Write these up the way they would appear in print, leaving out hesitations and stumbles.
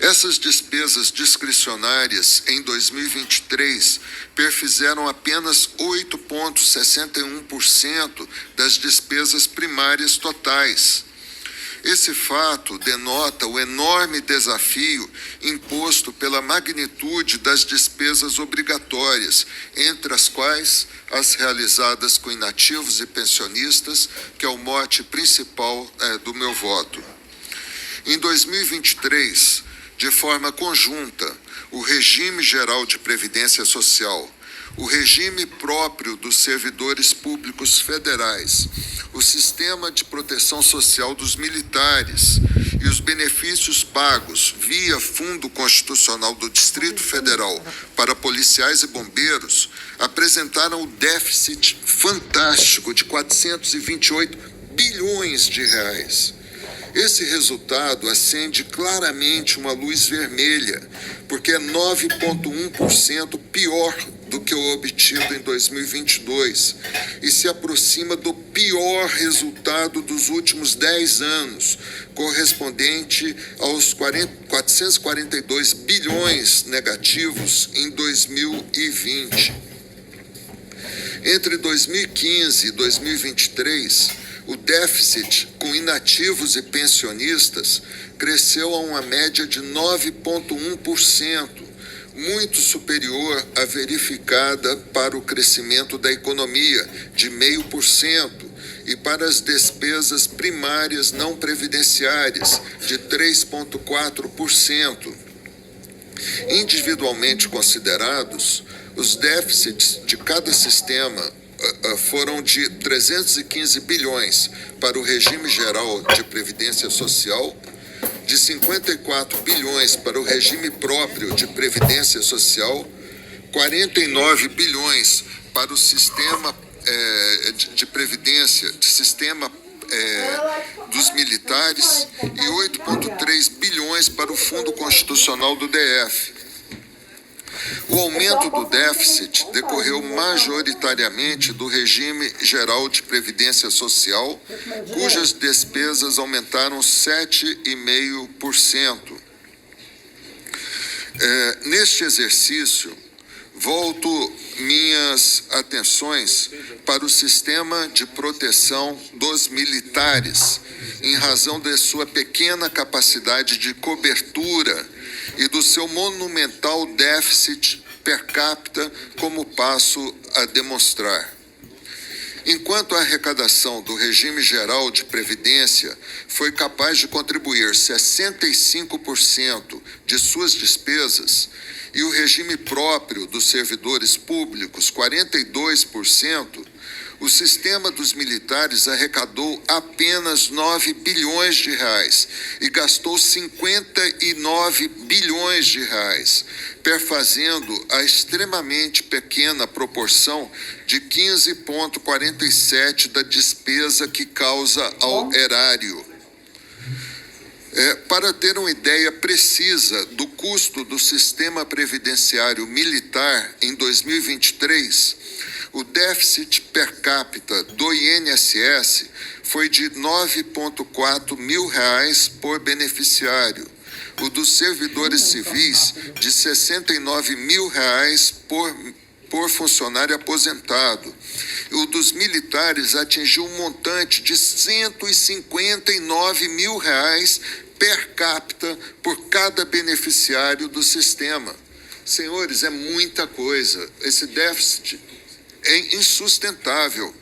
Essas despesas discricionárias em 2023 perfizeram apenas 8,61% das despesas primárias totais. Esse fato denota o enorme desafio imposto pela magnitude das despesas obrigatórias, entre as quais as realizadas com inativos e pensionistas, que é o mote principal do meu voto. Em 2023, de forma conjunta, o regime geral de previdência social, o regime próprio dos servidores públicos federais, o sistema de proteção social dos militares e os benefícios pagos via Fundo Constitucional do Distrito Federal para policiais e bombeiros apresentaram um déficit fantástico de 428 bilhões de reais. Esse resultado acende claramente uma luz vermelha, porque é 9,1% pior do que o obtido em 2022 e se aproxima do pior resultado dos últimos 10 anos, correspondente aos 442 bilhões negativos em 2020. Entre 2015 e 2023, o déficit com inativos e pensionistas cresceu a uma média de 9,1%, muito superior à verificada para o crescimento da economia, de 0,5%, e para as despesas primárias não previdenciárias, de 3,4%. Individualmente considerados, os déficits de cada sistema foram de 315 bilhões para o regime geral de previdência social, de 54 bilhões para o regime próprio de previdência social, 49 bilhões para o sistema de previdência, de sistema dos militares e 8,3 bilhões para o Fundo Constitucional do DF. O aumento do déficit decorreu majoritariamente do regime geral de previdência social, cujas despesas aumentaram 7,5%. Neste exercício, volto minhas atenções para o sistema de proteção dos militares, em razão de sua pequena capacidade de cobertura e do seu monumental déficit per capita, como passo a demonstrar. Enquanto a arrecadação do regime geral de previdência foi capaz de contribuir 65% de suas despesas e o regime próprio dos servidores públicos 42%, o sistema dos militares arrecadou apenas 9 bilhões de reais e gastou 59 bilhões de reais, perfazendo a extremamente pequena proporção de 15,47% da despesa que causa ao erário. Para ter uma ideia precisa do custo do sistema previdenciário militar em 2023, o déficit per capita do INSS foi de R$ 9,4 mil por beneficiário, o dos servidores civis de R$ 69 mil por funcionário aposentado. O dos militares atingiu um montante de R$ 159 mil per capita por cada beneficiário do sistema. Senhores, é muita coisa. Esse déficit é insustentável.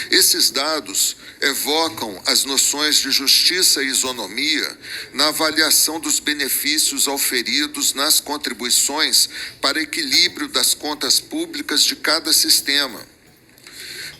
Esses dados evocam as noções de justiça e isonomia na avaliação dos benefícios auferidos nas contribuições para equilíbrio das contas públicas de cada sistema.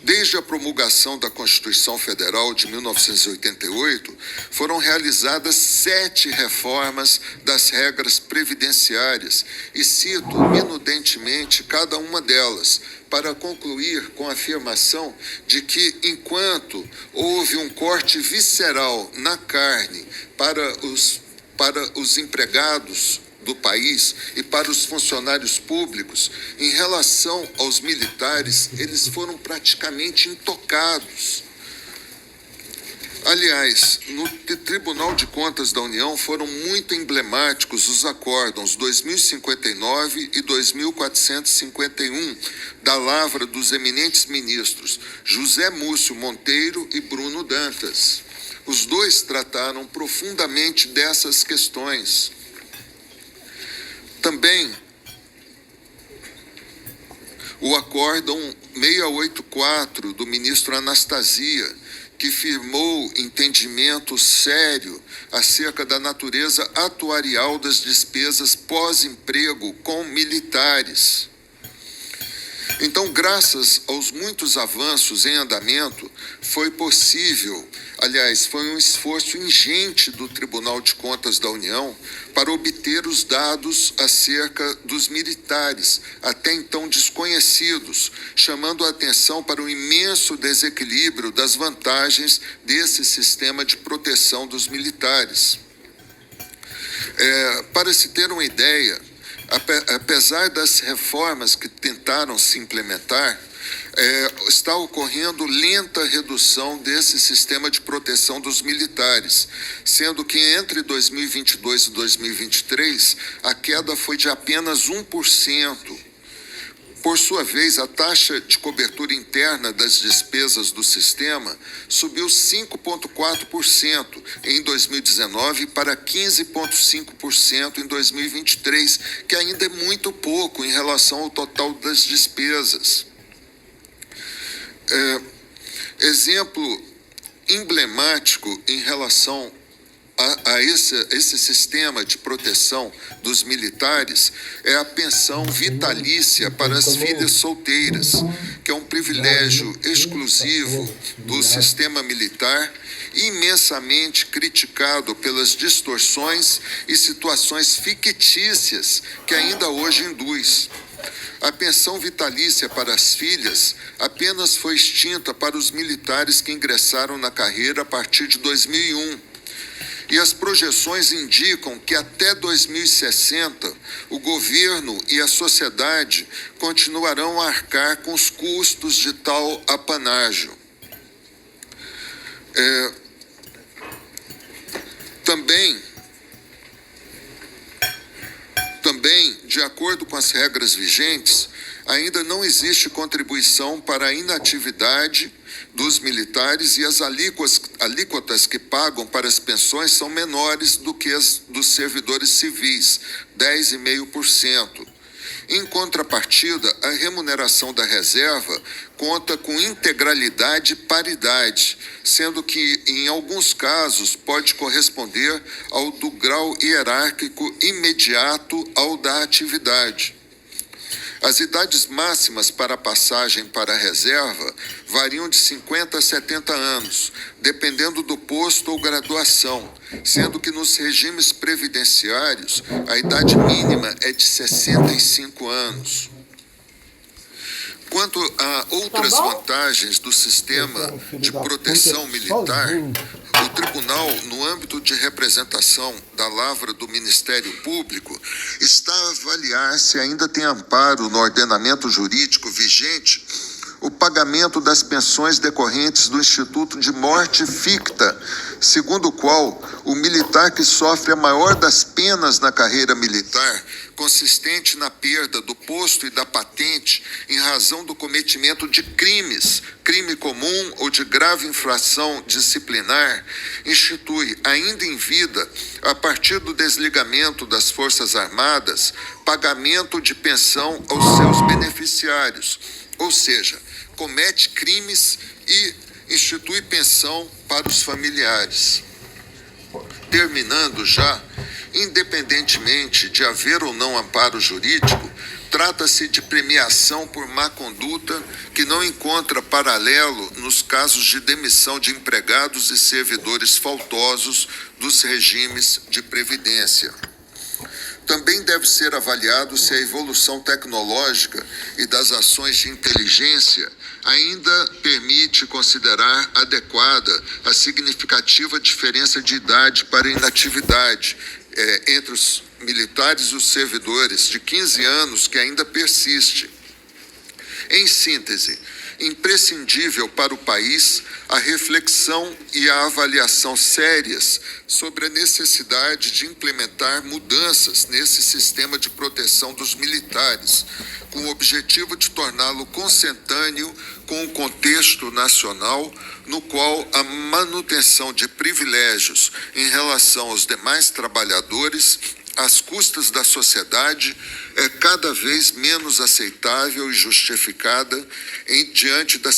Desde a promulgação da Constituição Federal de 1988, foram realizadas 7 reformas das regras previdenciárias e cito minudentemente cada uma delas, para concluir com a afirmação de que, enquanto houve um corte visceral na carne para os empregados do país e para os funcionários públicos, em relação aos militares, eles foram praticamente intocados. Aliás, no Tribunal de Contas da União foram muito emblemáticos os acórdãos 2059 e 2451 da lavra dos eminentes ministros José Múcio Monteiro e Bruno Dantas. Os dois trataram profundamente dessas questões. Também o acórdão 684 do ministro Anastasia, que firmou entendimento sério acerca da natureza atuarial das despesas pós-emprego com militares. Então, graças aos muitos avanços em andamento, foi possível, aliás, foi um esforço ingente do Tribunal de Contas da União para obter os dados acerca dos militares, até então desconhecidos, chamando a atenção para o imenso desequilíbrio das vantagens desse sistema de proteção dos militares. Para se ter uma ideia, apesar das reformas que tentaram se implementar, está ocorrendo lenta redução desse sistema de proteção dos militares, sendo que entre 2022 e 2023 a queda foi de apenas 1%. Por sua vez, a taxa de cobertura interna das despesas do sistema subiu 5,4% em 2019 para 15,5% em 2023, que ainda é muito pouco em relação ao total das despesas. Exemplo emblemático em relação a esse sistema de proteção dos militares é a pensão vitalícia para as filhas solteiras, que é um privilégio exclusivo do sistema militar, imensamente criticado pelas distorções e situações fictícias que ainda hoje induz. A pensão vitalícia para as filhas apenas foi extinta para os militares que ingressaram na carreira a partir de 2001. E as projeções indicam que até 2060 o governo e a sociedade continuarão a arcar com os custos de tal apanágio. Também, de acordo com as regras vigentes, ainda não existe contribuição para a inatividade dos militares e as alíquotas que pagam para as pensões são menores do que as dos servidores civis, 10,5%. Em contrapartida, a remuneração da reserva conta com integralidade e paridade, sendo que, em alguns casos, pode corresponder ao do grau hierárquico imediato ao da atividade. As idades máximas para a passagem para a reserva variam de 50 a 70 anos, dependendo do posto ou graduação, sendo que nos regimes previdenciários a idade mínima é de 65 anos. Quanto a outras vantagens do sistema de proteção militar, o Tribunal, no âmbito de representação da lavra do Ministério Público, está a avaliar se ainda tem amparo no ordenamento jurídico vigente o pagamento das pensões decorrentes do Instituto de Morte Ficta, segundo o qual o militar que sofre a maior das penas na carreira militar, consistente na perda do posto e da patente em razão do cometimento de crimes, crime comum ou de grave infração disciplinar, institui, ainda em vida, a partir do desligamento das Forças Armadas, pagamento de pensão aos seus beneficiários, ou seja, comete crimes e institui pensão para os familiares. Terminando já, independentemente de haver ou não amparo jurídico, trata-se de premiação por má conduta que não encontra paralelo nos casos de demissão de empregados e servidores faltosos dos regimes de previdência. Também deve ser avaliado se a evolução tecnológica e das ações de inteligência ainda permite considerar adequada a significativa diferença de idade para inatividade entre os militares e os servidores de 15 anos que ainda persiste. Em síntese, imprescindível para o país a reflexão e a avaliação sérias sobre a necessidade de implementar mudanças nesse sistema de proteção dos militares, com o objetivo de torná-lo consentâneo com o contexto nacional, no qual a manutenção de privilégios em relação aos demais trabalhadores, às custas da sociedade, é cada vez menos aceitável e justificada diante da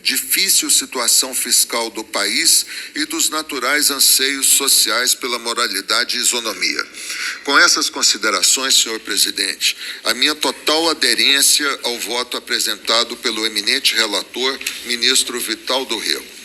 difícil situação fiscal do país e dos naturais anseios sociais pela moralidade e isonomia. Com essas considerações, senhor presidente, a minha total aderência ao voto apresentado pelo eminente relator, ministro Vital do Rego.